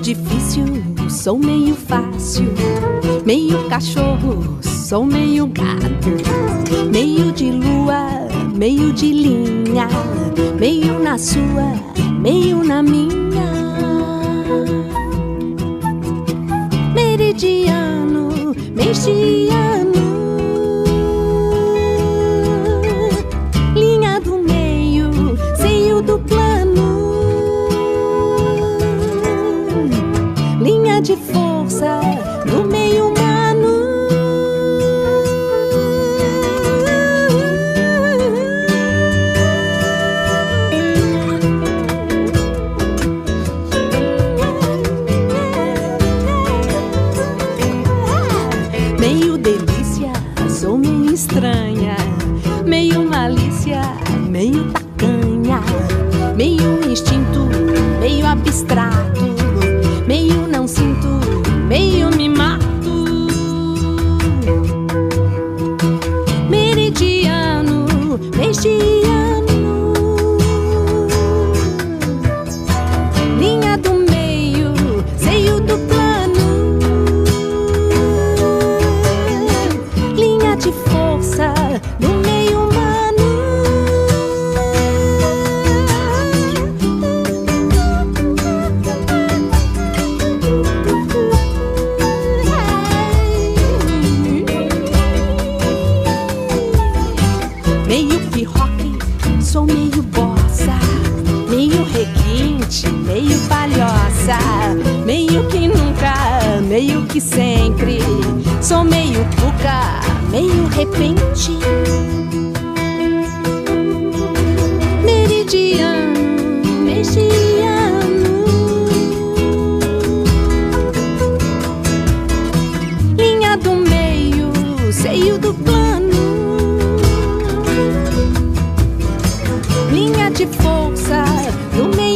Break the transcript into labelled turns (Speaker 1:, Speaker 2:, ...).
Speaker 1: difícil, sou meio fácil. Meio cachorro, sou meio gato. Meio de lua, meio de linha. Meio na sua, meio na minha. Meridiano, meixiano. Linha do meio, seio do plano. Linha de força do meio humano. Meio delícia, sou meio estranha. Meio malícia, meio tacanha. Meio instinto, meio abstrato. Meio não sinto, meio me mato. Meridiano, meixiano. Linha do meio, seio do plano. Linha de força do meio humano. Meio rock, sou meio bossa. Meio requinte, meio palhoça. Meio que nunca, meio que sempre. Sou meio cuca, meio repente. Meridiano, meixiano. Linha do meio, seio do plano. Linha de força do meio.